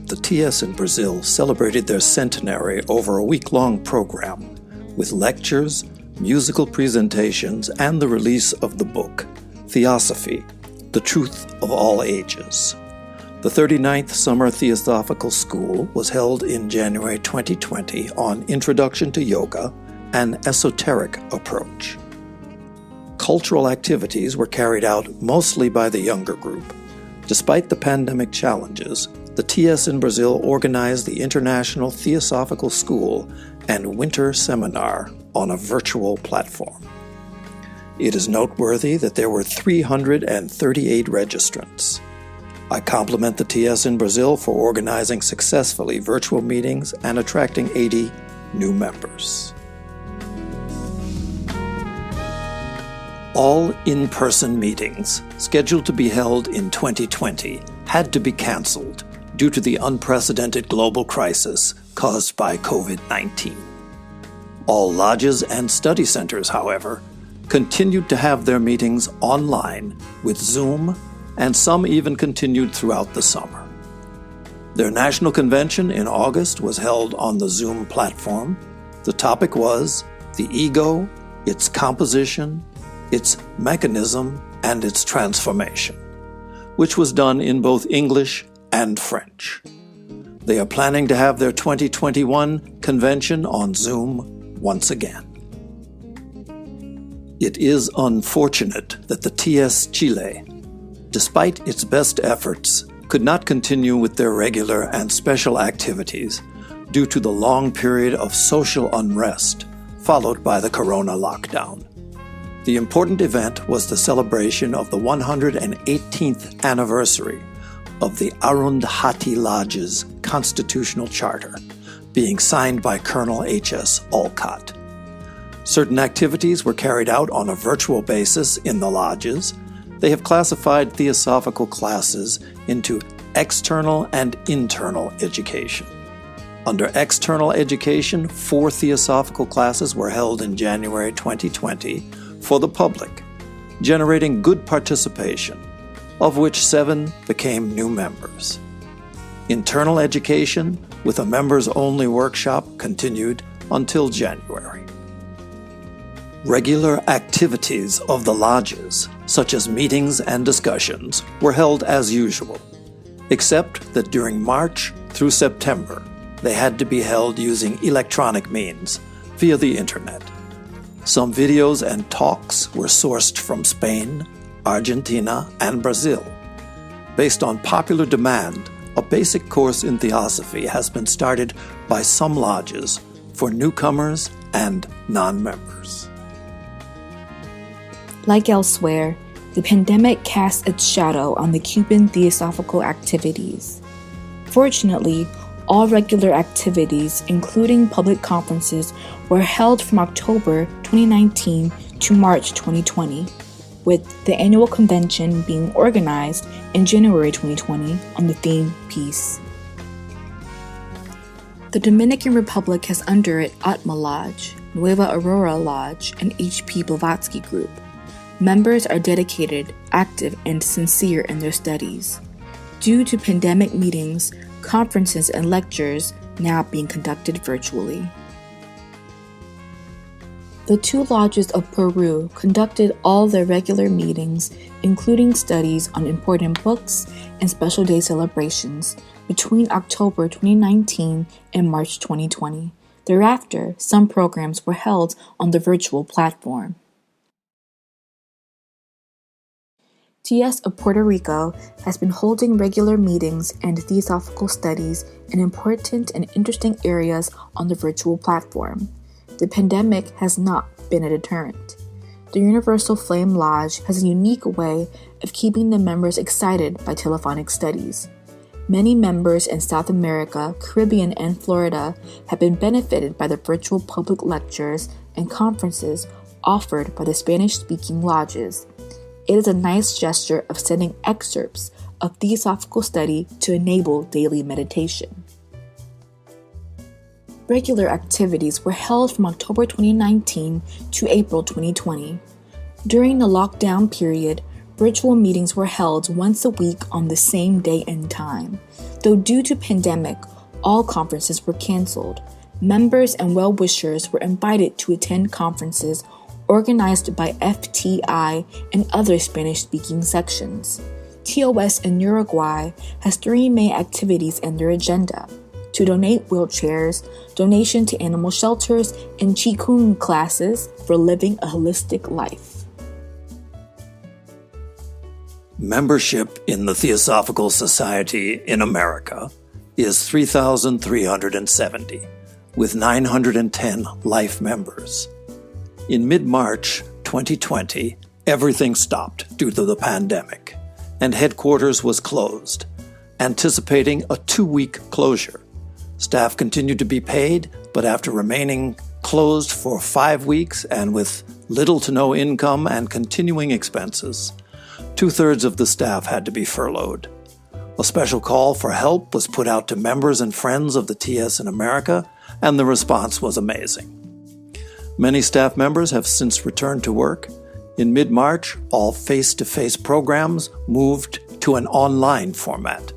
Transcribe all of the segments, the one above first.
The TS in Brazil celebrated their centenary over a week-long program with lectures, musical presentations, and the release of the book, Theosophy, The Truth of All Ages. The 39th Summer Theosophical School was held in January 2020 on Introduction to Yoga, an esoteric approach. Cultural activities were carried out mostly by the younger group. Despite the pandemic challenges, the TS in Brazil organized the International Theosophical School and Winter Seminar on a virtual platform. It is noteworthy that there were 338 registrants. I compliment the TS in Brazil for organizing successfully virtual meetings and attracting 80 new members. All in-person meetings scheduled to be held in 2020 had to be canceled due to the unprecedented global crisis caused by COVID-19. All lodges and study centers, however, continued to have their meetings online with Zoom, and some even continued throughout the summer. Their national convention in August was held on the Zoom platform. The topic was the ego, its composition, its mechanism, and its transformation, which was done in both English and French. They are planning to have their 2021 convention on Zoom once again. It is unfortunate that the TS Chile, despite its best efforts, could not continue with their regular and special activities due to the long period of social unrest followed by the corona lockdown. The important event was the celebration of the 118th anniversary of the Arundhati Lodge's constitutional charter, being signed by Colonel H.S. Olcott. Certain activities were carried out on a virtual basis in the lodges. They have classified theosophical classes into external and internal education. Under external education, 4 theosophical classes were held in January 2020 for the public, generating good participation, of which 7 became new members. Internal education, with a members-only workshop, continued until January. Regular activities of the lodges, such as meetings and discussions, were held as usual, except that during March through September, they had to be held using electronic means via the internet. Some videos and talks were sourced from Spain, Argentina, and Brazil. Based on popular demand, a basic course in Theosophy has been started by some lodges for newcomers and non-members. Like elsewhere, the pandemic cast its shadow on the Cuban theosophical activities. Fortunately, all regular activities, including public conferences, were held from October 2019 to March 2020. with the annual convention being organized in January 2020 on the theme Peace. The Dominican Republic has under it Atma Lodge, Nueva Aurora Lodge, and H.P. Blavatsky Group. Members are dedicated, active, and sincere in their studies. Due to pandemic meetings, conferences, and lectures now being conducted virtually. The two lodges of Peru conducted all their regular meetings, including studies on important books and special day celebrations, between October 2019 and March 2020. Thereafter, some programs were held on the virtual platform. TS of Puerto Rico has been holding regular meetings and theosophical studies in important and interesting areas on the virtual platform. The pandemic has not been a deterrent. The Universal Flame Lodge has a unique way of keeping the members excited by telephonic studies. Many members in South America, Caribbean, and Florida have been benefited by the virtual public lectures and conferences offered by the Spanish-speaking lodges. It is a nice gesture of sending excerpts of theosophical study to enable daily meditation. Regular activities were held from October 2019 to April 2020. During the lockdown period, virtual meetings were held once a week on the same day and time. Though due to pandemic, all conferences were canceled. Members and well-wishers were invited to attend conferences organized by FTI and other Spanish-speaking sections. TOS in Uruguay has 3 main activities in their agenda: to donate wheelchairs, donation to animal shelters, and Qigong classes for living a holistic life. Membership in the Theosophical Society in America is 3,370, with 910 life members. In mid-March 2020, everything stopped due to the pandemic, and headquarters was closed, anticipating a 2-week closure. Staff continued to be paid, but after remaining closed for 5 weeks and with little to no income and continuing expenses, 2/3 of the staff had to be furloughed. A special call for help was put out to members and friends of the TS in America, and the response was amazing. Many staff members have since returned to work. In mid-March, all face-to-face programs moved to an online format.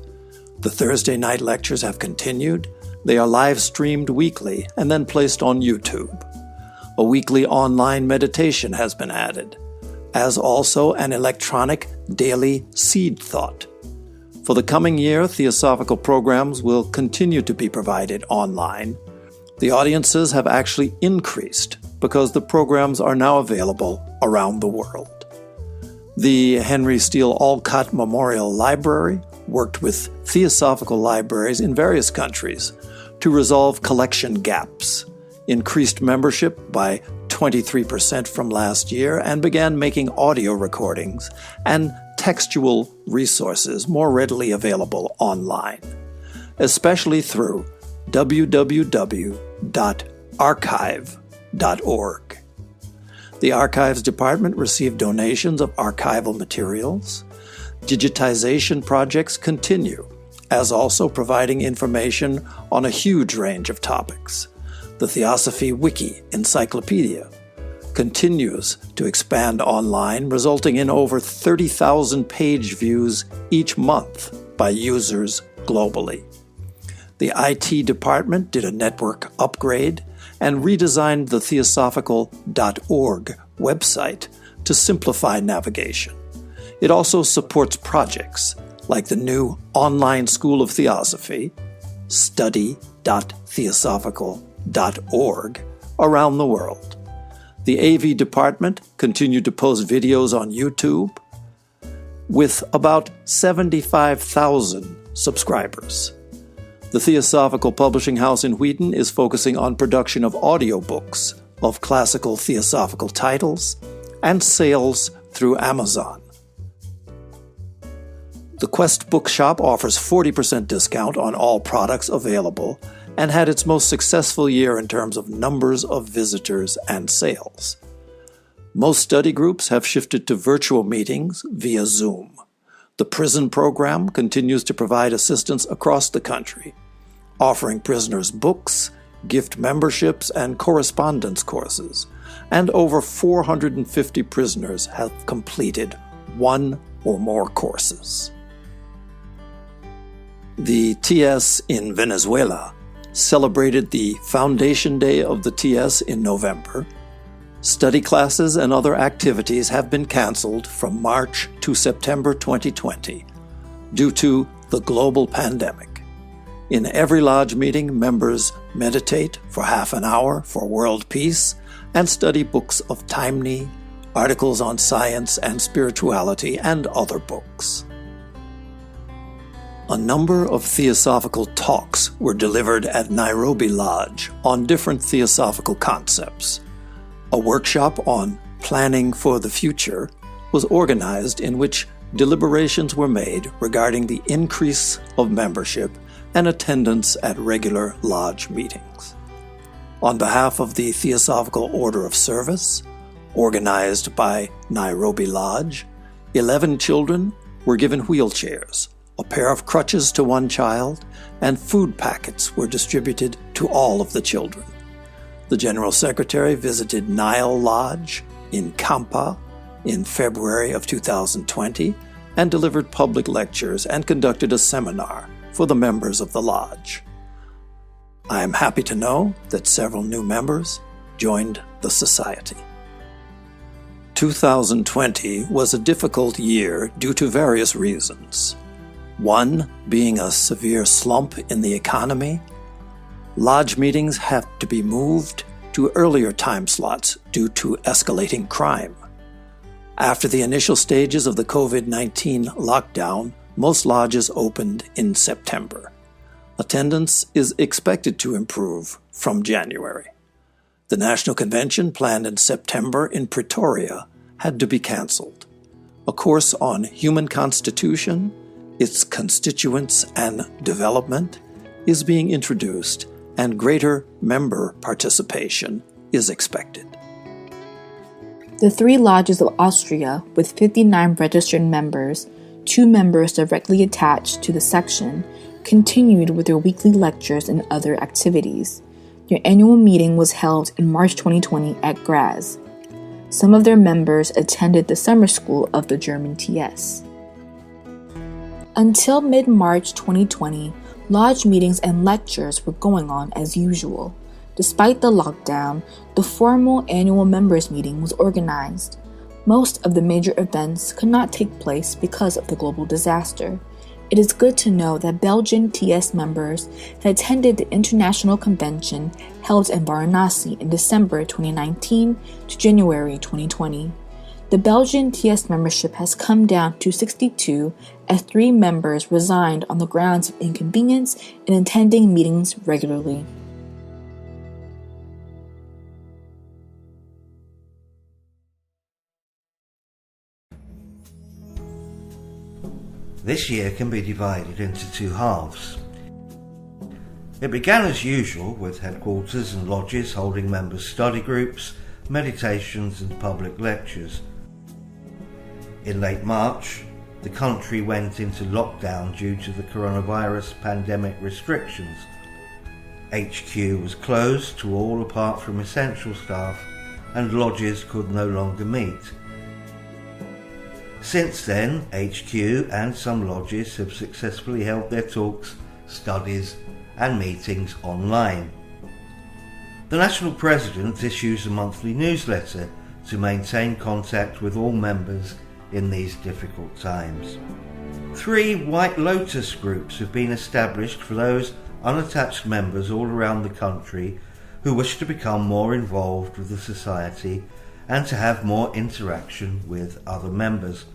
The Thursday night lectures have continued. They are live-streamed weekly and then placed on YouTube. A weekly online meditation has been added, as also an electronic daily seed thought. For the coming year, theosophical programs will continue to be provided online. The audiences have actually increased because the programs are now available around the world. The Henry Steele Olcott Memorial Library worked with theosophical libraries in various countries to resolve collection gaps, increased membership by 23% from last year, and began making audio recordings and textual resources more readily available online, especially through www.archive.org. The Archives Department received donations of archival materials. Digitization projects continue, as also providing information on a huge range of topics. The Theosophy Wiki Encyclopedia continues to expand online, resulting in over 30,000 page views each month by users globally. The IT department did a network upgrade and redesigned the theosophical.org website to simplify navigation. It also supports projects like the new online School of Theosophy, study.theosophical.org, around the world. The AV department continued to post videos on YouTube with about 75,000 subscribers. The Theosophical Publishing House in Wheaton is focusing on production of audiobooks of classical theosophical titles and sales through Amazon. The Quest Bookshop offers 40% discount on all products available and had its most successful year in terms of numbers of visitors and sales. Most study groups have shifted to virtual meetings via Zoom. The prison program continues to provide assistance across the country, offering prisoners books, gift memberships, and correspondence courses, and over 450 prisoners have completed one or more courses. The TS in Venezuela celebrated the Foundation Day of the TS in November. Study classes and other activities have been canceled from March to September 2020 due to the global pandemic. In every lodge meeting, members meditate for half an hour for world peace and study books of Taimni, articles on science and spirituality, and other books. A number of theosophical talks were delivered at Nairobi Lodge on different theosophical concepts. A workshop on planning for the future was organized in which deliberations were made regarding the increase of membership and attendance at regular lodge meetings. On behalf of the Theosophical Order of Service, organized by Nairobi Lodge, 11 children were given wheelchairs, a pair of crutches to one child, and food packets were distributed to all of the children. The General Secretary visited Nile Lodge in Kampa in February of 2020 and delivered public lectures and conducted a seminar for the members of the lodge. I am happy to know that several new members joined the society. 2020 was a difficult year due to various reasons. One being a severe slump in the economy. Lodge meetings have to be moved to earlier time slots due to escalating crime. After the initial stages of the COVID-19 lockdown, most lodges opened in September. Attendance is expected to improve from January. The National Convention planned in September in Pretoria had to be canceled. A course on human constitution, its constituents and development is being introduced, and greater member participation is expected. The 3 lodges of Austria, with 59 registered members, 2 members directly attached to the section, continued with their weekly lectures and other activities. Their annual meeting was held in March 2020 at Graz. Some of their members attended the summer school of the German TS. Until mid-March 2020, lodge meetings and lectures were going on as usual. Despite the lockdown, the formal annual members' meeting was organized. Most of the major events could not take place because of the global disaster. It is good to know that Belgian TS members had attended the International Convention held in Varanasi in December 2019 to January 2020. The Belgian TS membership has come down to 62 as 3 members resigned on the grounds of inconvenience in attending meetings regularly. This year can be divided into 2 halves. It began as usual with headquarters and lodges holding members' study groups, meditations and public lectures. In late March, the country went into lockdown due to the coronavirus pandemic restrictions. HQ was closed to all apart from essential staff, and lodges could no longer meet. Since then, HQ and some lodges have successfully held their talks, studies and meetings online. The National President issues a monthly newsletter to maintain contact with all members in these difficult times. 3 White Lotus groups have been established for those unattached members all around the country who wish to become more involved with the society and to have more interaction with other members.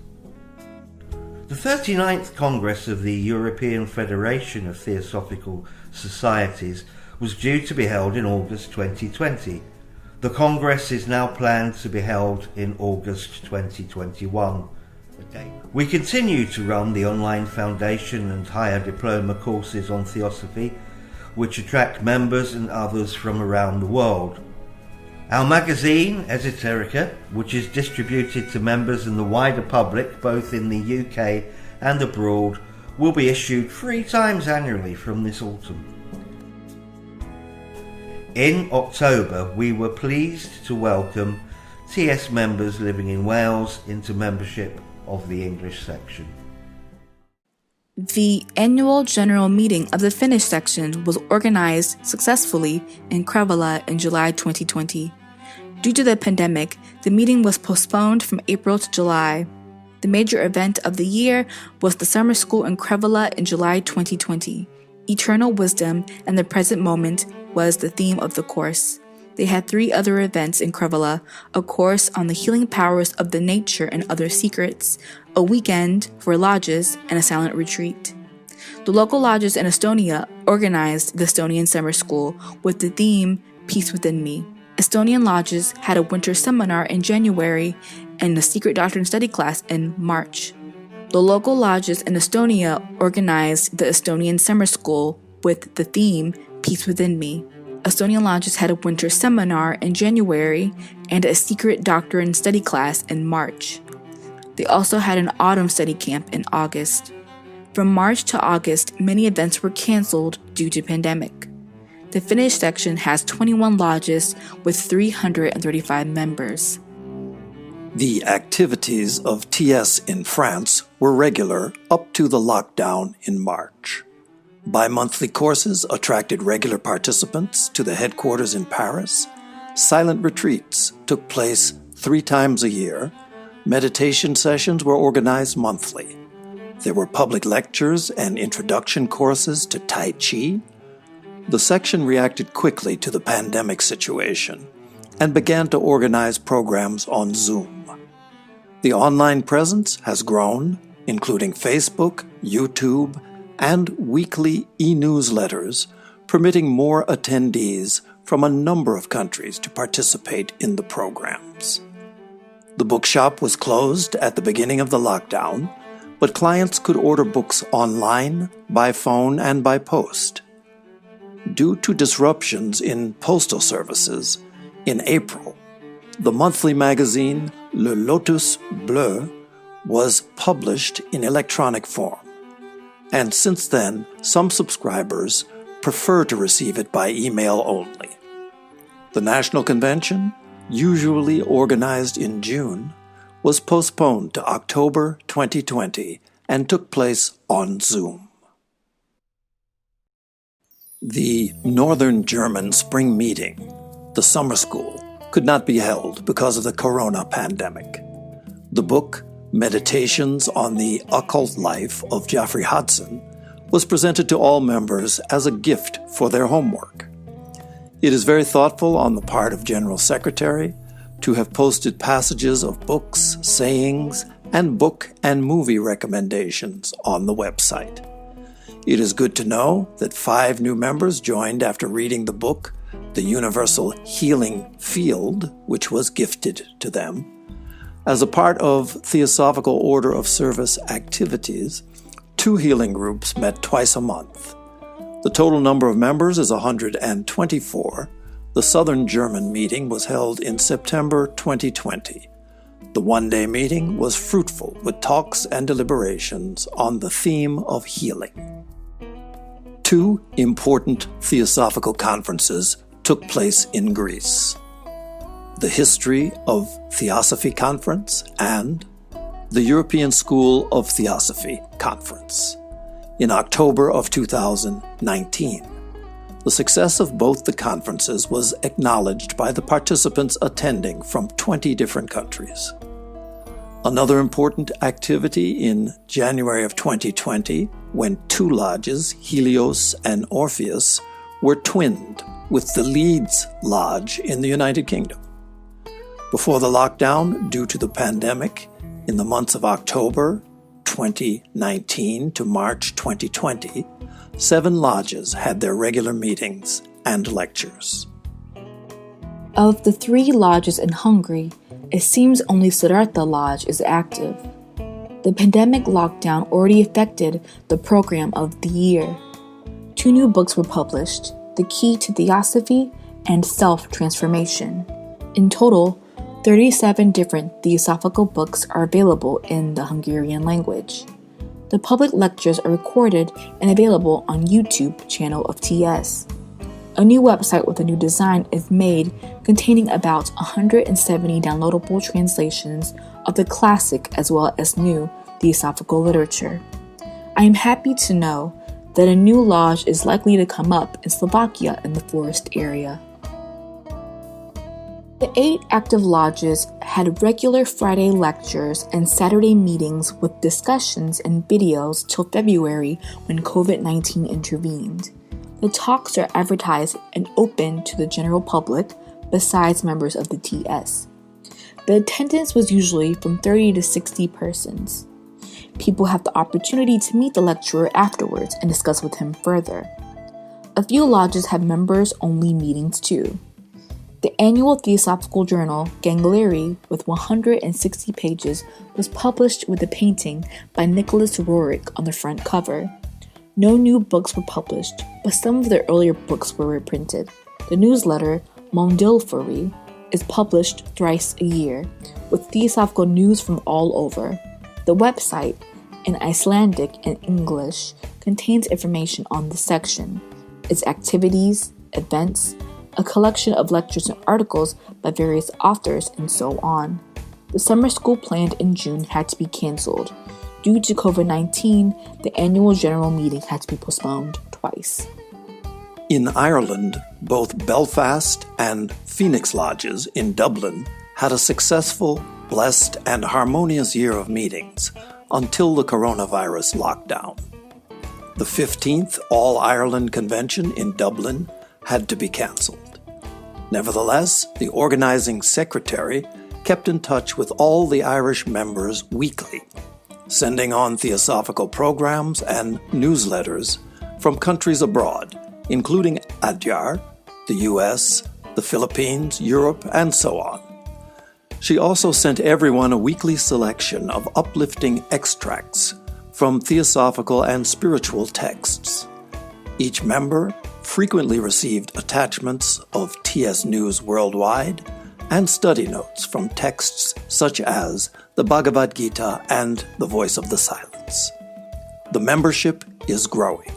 The 39th Congress of the European Federation of Theosophical Societies was due to be held in August 2020. The Congress is now planned to be held in August 2021. We continue to run the online foundation and higher diploma courses on Theosophy, which attract members and others from around the world. Our magazine, Esoterica, which is distributed to members and the wider public both in the UK and abroad, will be issued 3 times annually from this autumn. In October, we were pleased to welcome TS members living in Wales into membership of the English section. The annual general meeting of the Finnish section was organized successfully in Krevela in July 2020. Due to the pandemic, the meeting was postponed from April to July. The major event of the year was the summer school in Krevela in July 2020. Eternal Wisdom and the Present Moment was the theme of the course. They had 3 other events in Krevela: a course on the healing powers of the nature and other secrets, a weekend for lodges, and a silent retreat. The local lodges in Estonia organized the Estonian summer school with the theme Peace Within Me. Estonian lodges had a winter seminar in January and a secret doctrine study class in March. The local lodges in Estonia organized the Estonian summer school with the theme Peace Within Me. Estonian lodges had a winter seminar in January and a secret doctrine study class in March. They also had an autumn study camp in August. From March to August, many events were canceled due to pandemic. The Finnish section has 21 lodges with 335 members. The activities of TS in France were regular up to the lockdown in March. Bi-monthly courses attracted regular participants to the headquarters in Paris. Silent retreats took place 3 times a year. Meditation sessions were organized monthly. There were public lectures and introduction courses to Tai Chi. The section reacted quickly to the pandemic situation and began to organize programs on Zoom. The online presence has grown, including Facebook, YouTube, and weekly e-newsletters, permitting more attendees from a number of countries to participate in the programs. The bookshop was closed at the beginning of the lockdown, but clients could order books online, by phone, and by post. Due to disruptions in postal services, in April, the monthly magazine Le Lotus Bleu was published in electronic form. And since then, some subscribers prefer to receive it by email only. The National Convention, usually organized in June, was postponed to October 2020 and took place on Zoom. The Northern German Spring Meeting, the summer school, could not be held because of the corona pandemic. The book, Meditations on the Occult Life of Geoffrey Hodson, was presented to all members as a gift for their homework. It is very thoughtful on the part of General Secretary to have posted passages of books, sayings, and book and movie recommendations on the website. It is good to know that 5 new members joined after reading the book, The Universal Healing Field, which was gifted to them. As a part of Theosophical Order of Service activities, 2 healing groups met twice a month. The total number of members is 124. The Southern German meeting was held in September 2020. The one-day meeting was fruitful with talks and deliberations on the theme of healing. 2 important theosophical conferences took place in Greece: the History of Theosophy Conference and the European School of Theosophy Conference in October of 2019. The success of both the conferences was acknowledged by the participants attending from 20 different countries. Another important activity in January of 2020, when 2 lodges, Helios and Orpheus, were twinned with the Leeds Lodge in the United Kingdom. Before the lockdown, due to the pandemic, in the months of October 2019 to March 2020, 7 lodges had their regular meetings and lectures. Of the 3 lodges in Hungary, it seems only Siddhartha Lodge is active. The pandemic lockdown already affected the program of the year. 2 new books were published, The Key to Theosophy and Self-Transformation. In total, 37 different theosophical books are available in the Hungarian language. The public lectures are recorded and available on YouTube channel of TS. A new website with a new design is made containing about 170 downloadable translations of the classic as well as new theosophical literature. I am happy to know that a new lodge is likely to come up in Slovakia in the forest area. The 8 active lodges had regular Friday lectures and Saturday meetings with discussions and videos till February when COVID-19 intervened. The talks are advertised and open to the general public besides members of the TS. The attendance was usually from 30 to 60 persons. People have the opportunity to meet the lecturer afterwards and discuss with him further. A few lodges have members-only meetings too. The annual Theosophical Journal, Gangleri, with 160 pages, was published with a painting by Nicholas Roerich on the front cover. No new books were published, but some of the earlier books were reprinted. The newsletter, Mondilfari, is published thrice a year, with theosophical news from all over. The website, in Icelandic and English, contains information on the section, its activities, events, a collection of lectures and articles by various authors, and so on. The summer school planned in June had to be cancelled. Due to COVID-19, the annual general meeting had to be postponed twice. In Ireland, both Belfast and Phoenix Lodges in Dublin had a successful, blessed, and harmonious year of meetings until the coronavirus lockdown. The 15th All-Ireland Convention in Dublin had to be cancelled. Nevertheless, the organizing secretary kept in touch with all the Irish members weekly, sending on theosophical programs and newsletters from countries abroad, including Adyar, the US, the Philippines, Europe, and so on. She also sent everyone a weekly selection of uplifting extracts from theosophical and spiritual texts. Each member frequently received attachments of TS News Worldwide and study notes from texts such as the Bhagavad Gita and the Voice of the Silence. The membership is growing.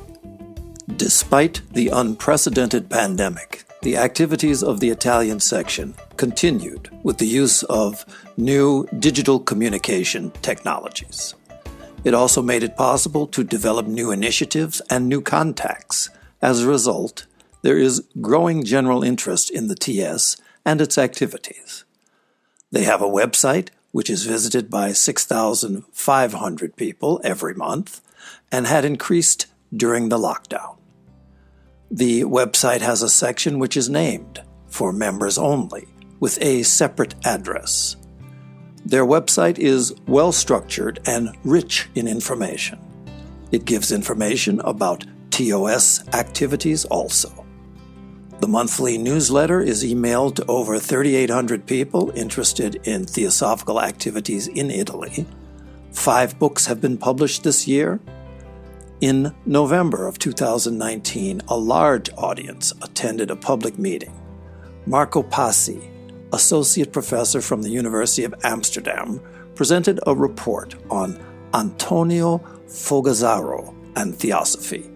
Despite the unprecedented pandemic, the activities of the Italian section continued with the use of new digital communication technologies. It also made it possible to develop new initiatives and new contacts. As a result, there is growing general interest in the TS and its activities. They have a website which is visited by 6,500 people every month and had increased during the lockdown. The website has a section which is named for members only, with a separate address. Their website is well-structured and rich in information. It gives information about TOS activities also. The monthly newsletter is emailed to over 3,800 people interested in theosophical activities in Italy. 5 books have been published this year. In November of 2019, a large audience attended a public meeting. Marco Passi, associate professor from the University of Amsterdam, presented a report on Antonio Fogazzaro and Theosophy,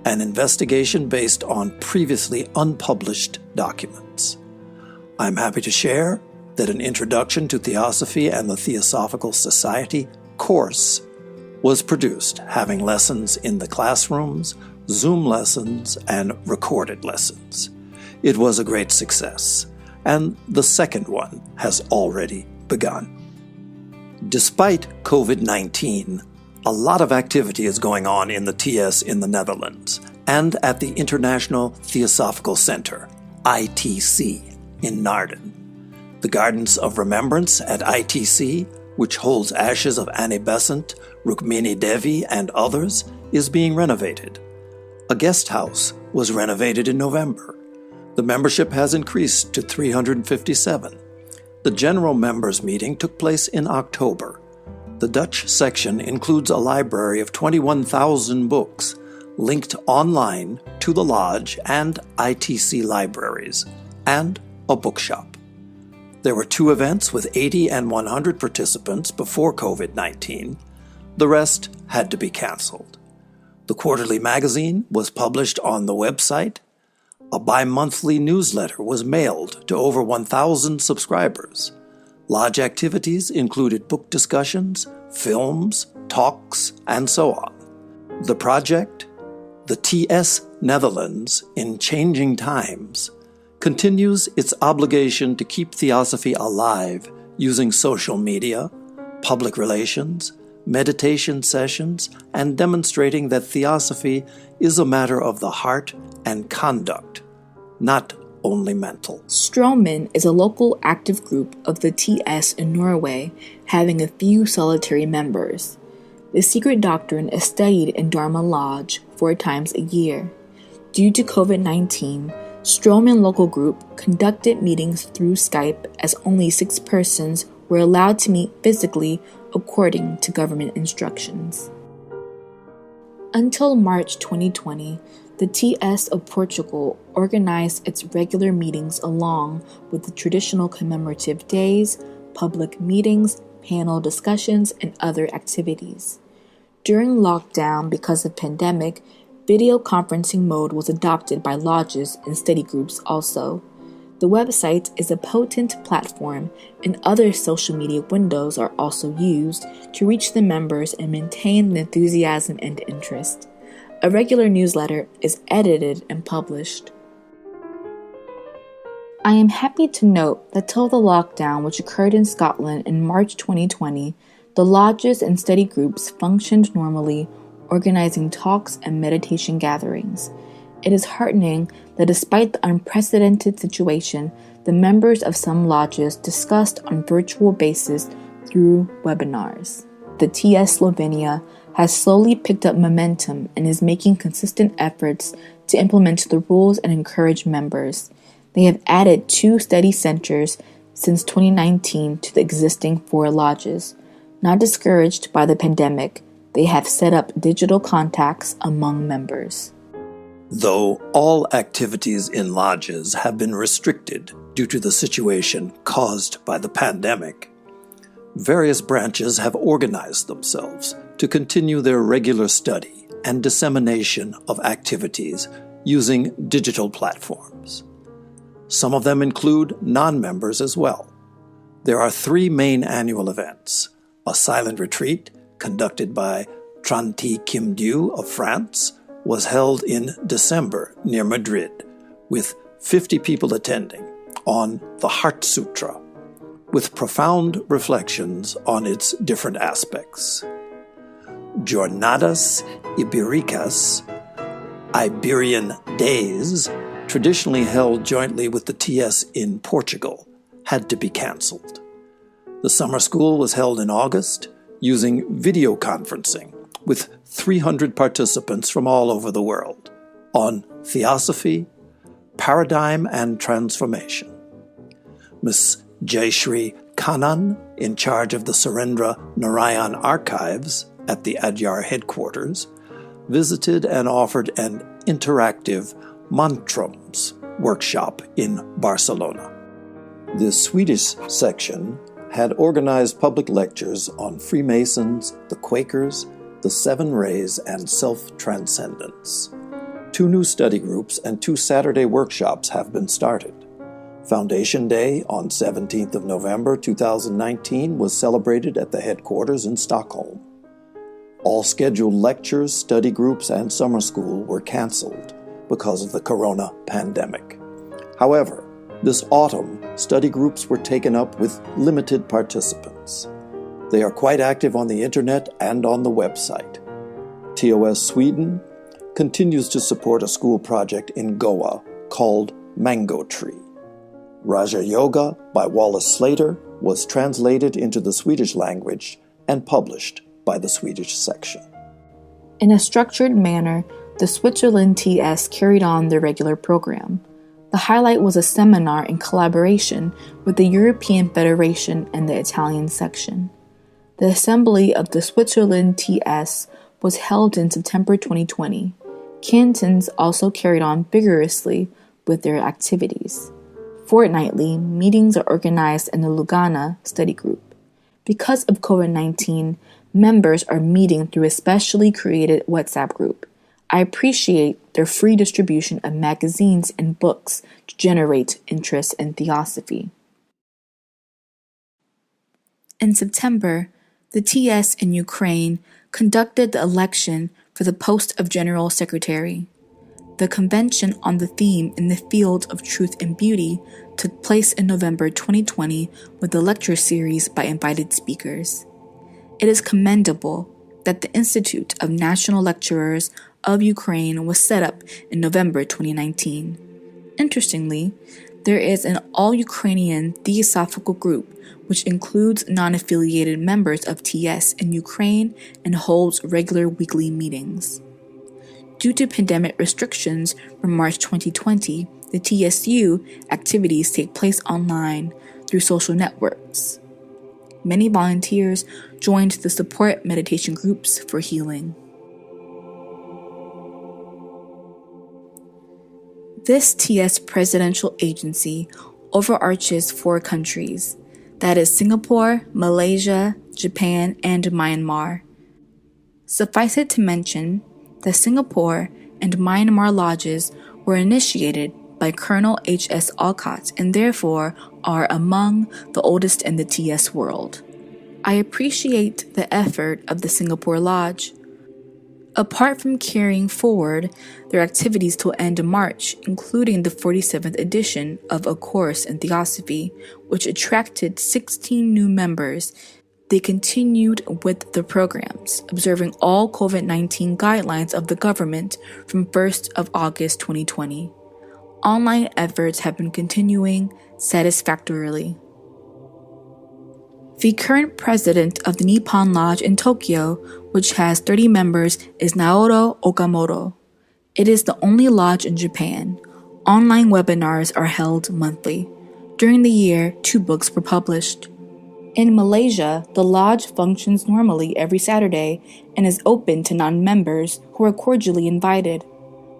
an investigation based on previously unpublished documents. I'm happy to share that an Introduction to Theosophy and the Theosophical Society course was produced, having lessons in the classrooms, Zoom lessons, and recorded lessons. It was a great success, and the second one has already begun. Despite COVID-19, a lot of activity is going on in the TS in the Netherlands and at the International Theosophical Center, ITC, in Naarden. The Gardens of Remembrance at ITC, which holds ashes of Annie Besant, Rukmini Devi, and others, is being renovated. A guest house was renovated in November. The membership has increased to 357. The general members' meeting took place in October. The Dutch section includes a library of 21,000 books linked online to the lodge and ITC libraries, and a bookshop. There were 2 events with 80 and 100 participants before COVID-19. The rest had to be canceled. The quarterly magazine was published on the website. A bi-monthly newsletter was mailed to over 1,000 subscribers. Lodge activities included book discussions, films, talks, and so on. The project, the TS Netherlands in Changing Times, continues its obligation to keep theosophy alive using social media, public relations, meditation sessions, and demonstrating that theosophy is a matter of the heart and conduct, not only mental. Stroman is a local active group of the TS in Norway, having a few solitary members. The secret doctrine is studied in Dharma Lodge 4 times a year. Due to COVID-19, Stroman Local Group conducted meetings through Skype as only 6 persons were allowed to meet physically according to government instructions. Until March 2020, the TS of Portugal organized its regular meetings along with the traditional commemorative days, public meetings, panel discussions, and other activities. During lockdown because of pandemic, video conferencing mode was adopted by lodges and study groups also. The website is a potent platform, and other social media windows are also used to reach the members and maintain the enthusiasm and interest. A regular newsletter is edited and published. I am happy to note that till the lockdown, which occurred in Scotland in March 2020, the lodges and study groups functioned normally, organizing talks and meditation gatherings. It is heartening that despite the unprecedented situation, the members of some lodges discussed on virtual basis through webinars. The TS Slovenia has slowly picked up momentum and is making consistent efforts to implement the rules and encourage members. They have added 2 study centers since 2019 to the existing 4 lodges. Not discouraged by the pandemic, they have set up digital contacts among members. Though all activities in lodges have been restricted due to the situation caused by the pandemic, various branches have organized themselves to continue their regular study and dissemination of activities using digital platforms. Some of them include non-members as well. There are 3 main annual events: a silent retreat conducted by Tran Thi Kim Dew of France was held in December near Madrid, with 50 people attending, on the Heart Sutra, with profound reflections on its different aspects. Jornadas Ibéricas, Iberian Days, traditionally held jointly with the TS in Portugal, had to be cancelled. The summer school was held in August using video conferencing with 300 participants from all over the world on theosophy, paradigm, and transformation. Ms. Jayashri Kannan, in charge of the Surendra Narayan Archives at the Adyar headquarters, visited and offered an interactive mantrams workshop in Barcelona. The Swedish section had organized public lectures on Freemasons, the Quakers, the 7 Rays, and self-transcendence. 2 new study groups and 2 Saturday workshops have been started. Foundation Day on 17th of November 2019 was celebrated at the headquarters in Stockholm. All scheduled lectures, study groups, and summer school were canceled because of the corona pandemic. However, this autumn, study groups were taken up with limited participants. They are quite active on the internet and on the website. TOS Sweden continues to support a school project in Goa called Mango Tree. Raja Yoga by Wallace Slater was translated into the Swedish language and published by the Swedish section. In a structured manner, the Switzerland TS carried on their regular program. The highlight was a seminar in collaboration with the European Federation and the Italian section. The assembly of the Switzerland TS was held in September 2020. Cantons also carried on vigorously with their activities. Fortnightly, meetings are organized in the Lugana study group. Because of COVID-19, members are meeting through a specially created WhatsApp group. I appreciate their free distribution of magazines and books to generate interest in theosophy. In September, the TS in Ukraine conducted the election for the post of General Secretary. The convention on the theme in the field of truth and beauty took place in November 2020 with a lecture series by invited speakers. It is commendable that the Institute of National Lecturers of Ukraine was set up in November 2019. Interestingly, there is an all-Ukrainian theosophical group which includes non-affiliated members of TS in Ukraine and holds regular weekly meetings. Due to pandemic restrictions from March 2020, the TSU activities take place online through social networks. Many volunteers joined the support meditation groups for healing. This TS presidential agency overarches 4 countries, that is Singapore, Malaysia, Japan, and Myanmar. Suffice it to mention that Singapore and Myanmar lodges were initiated by Colonel H.S. Alcott and therefore are among the oldest in the TS world. I appreciate the effort of the Singapore Lodge. Apart from carrying forward their activities till end of March, including the 47th edition of A Course in Theosophy, which attracted 16 new members, they continued with the programs, observing all COVID-19 guidelines of the government from 1st of August 2020. Online efforts have been continuing satisfactorily. The current president of the Nippon Lodge in Tokyo, which has 30 members, is Naoto Okamoto. It is the only lodge in Japan. Online webinars are held monthly. During the year, 2 books were published. In Malaysia, the lodge functions normally every Saturday and is open to non-members who are cordially invited.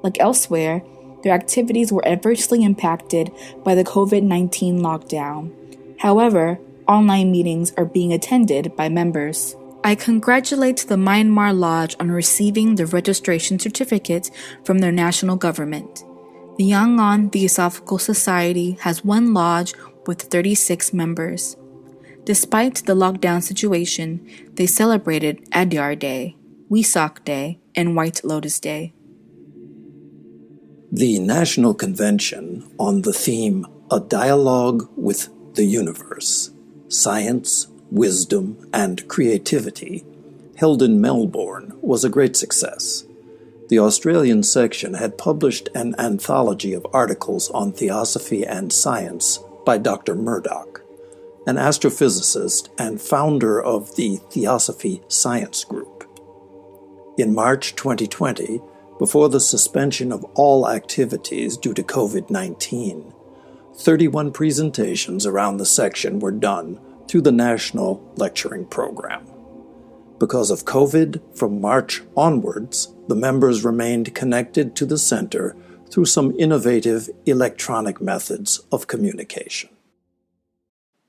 Like elsewhere, their activities were adversely impacted by the COVID-19 lockdown. However, online meetings are being attended by members. I congratulate the Myanmar Lodge on receiving the registration certificate from their national government. The Yangon Theosophical Society has 1 lodge with 36 members. Despite the lockdown situation, they celebrated Adyar Day, Wesak Day, and White Lotus Day. The National Convention on the theme A Dialogue with the Universe, Science, Wisdom, and Creativity, held in Melbourne, was a great success. The Australian section had published an anthology of articles on theosophy and science by Dr. Murdoch, an astrophysicist and founder of the Theosophy Science Group. In March 2020, before the suspension of all activities due to COVID-19, 31 presentations around the section were done through the National Lecturing Program. Because of COVID, from March onwards, the members remained connected to the center through some innovative electronic methods of communication.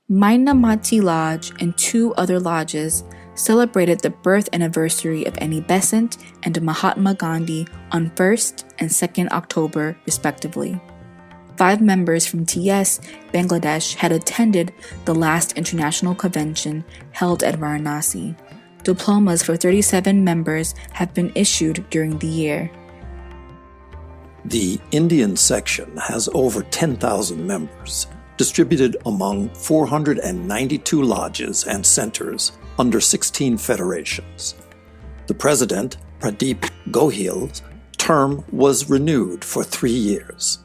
Mainamati Lodge and 2 other lodges celebrated the birth anniversary of Annie Besant and Mahatma Gandhi on 1st and 2nd October, respectively. 5 members from TS, Bangladesh, had attended the last international convention held at Varanasi. Diplomas for 37 members have been issued during the year. The Indian section has over 10,000 members, distributed among 492 lodges and centers under 16 federations. The president, Pradeep Gohil's term was renewed for 3 years.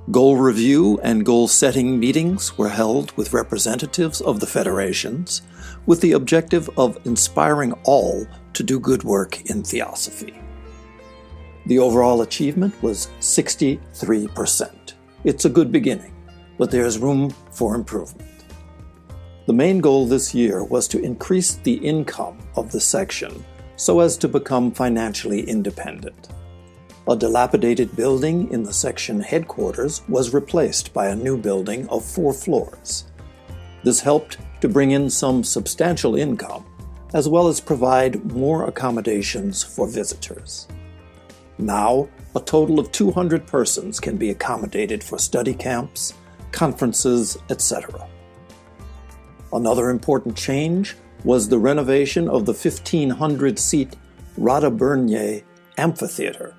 Goal review and goal-setting meetings were held with representatives of the federations, with the objective of inspiring all to do good work in theosophy. The overall achievement was 63%. It's a good beginning, but there's room for improvement. The main goal this year was to increase the income of the section so as to become financially independent. A dilapidated building in the section headquarters was replaced by a new building of 4 floors. This helped to bring in some substantial income, as well as provide more accommodations for visitors. Now, a total of 200 persons can be accommodated for study camps, conferences, etc. Another important change was the renovation of the 1,500-seat Rada Bernier Amphitheater,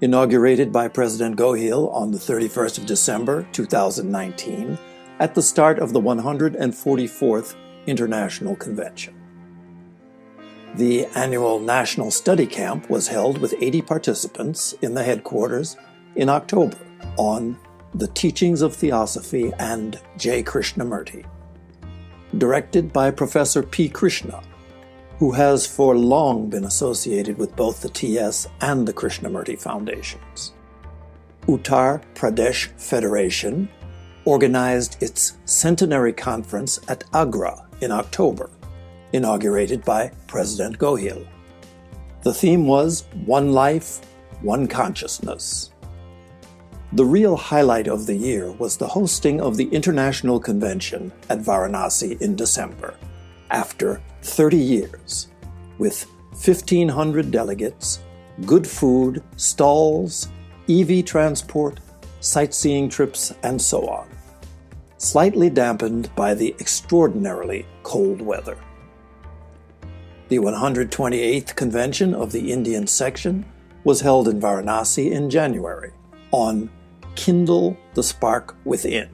inaugurated by President Gohil on the 31st of December 2019 at the start of the 144th International Convention. The annual National Study Camp was held with 80 participants in the headquarters in October on the Teachings of Theosophy and J. Krishnamurti, directed by Professor P. Krishna, who has for long been associated with both the TS and the Krishnamurti Foundations. Uttar Pradesh Federation organized its centenary conference at Agra in October, inaugurated by President Gohil. The theme was One Life, One Consciousness. The real highlight of the year was the hosting of the International Convention at Varanasi in December, after 30 years, with 1,500 delegates, good food, stalls, EV transport, sightseeing trips, and so on, slightly dampened by the extraordinarily cold weather. The 128th Convention of the Indian Section was held in Varanasi in January on Kindle the Spark Within.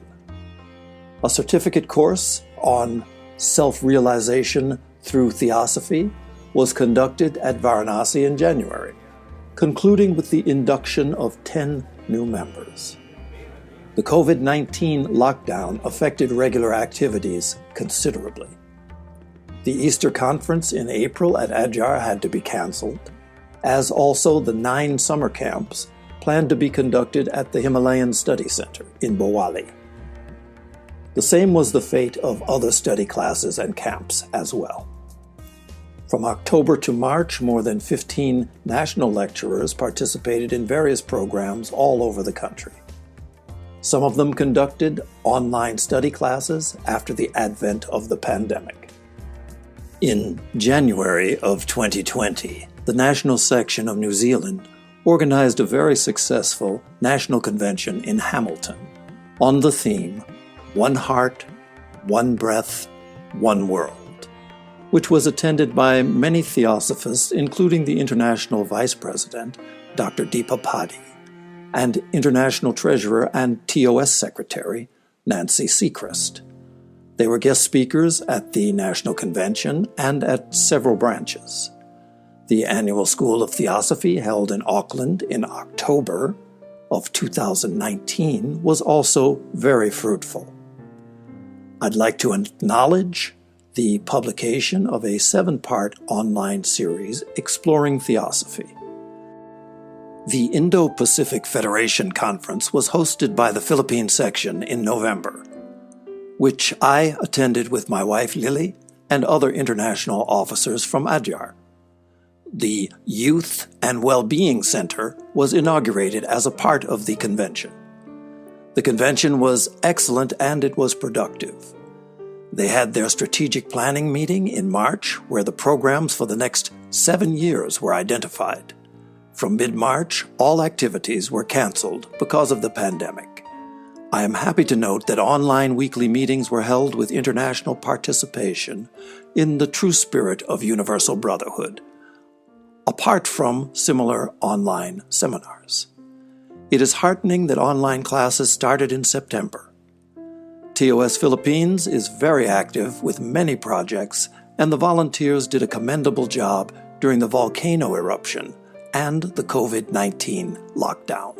A certificate course on self-realization through theosophy was conducted at Varanasi in January, concluding with the induction of 10 new members. The COVID-19 lockdown affected regular activities considerably. The Easter Conference in April at Adyar had to be canceled, as also the 9 summer camps planned to be conducted at the Himalayan Study Center in Bowali. The same was the fate of other study classes and camps as well. From October to March, more than 15 national lecturers participated in various programs all over the country. Some of them conducted online study classes after the advent of the pandemic. In January of 2020, the National Section of New Zealand organized a very successful national convention in Hamilton on the theme One Heart, One Breath, One World, which was attended by many theosophists, including the International Vice President, Dr. Deepa Padi, and International Treasurer and TOS Secretary, Nancy Seacrest. They were guest speakers at the National Convention and at several branches. The annual School of Theosophy, held in Auckland in October of 2019, was also very fruitful. I'd like to acknowledge the publication of a 7-part online series exploring theosophy. The Indo-Pacific Federation Conference was hosted by the Philippine section in November, which I attended with my wife Lily and other international officers from Adyar. The Youth and Well-Being Center was inaugurated as a part of the convention. The convention was excellent and it was productive. They had their strategic planning meeting in March, where the programs for the next 7 years were identified. From mid-March, all activities were canceled because of the pandemic. I am happy to note that online weekly meetings were held with international participation in the true spirit of universal brotherhood, apart from similar online seminars. It is heartening that online classes started in September. TOS Philippines is very active with many projects, and the volunteers did a commendable job during the volcano eruption and the COVID-19 lockdown.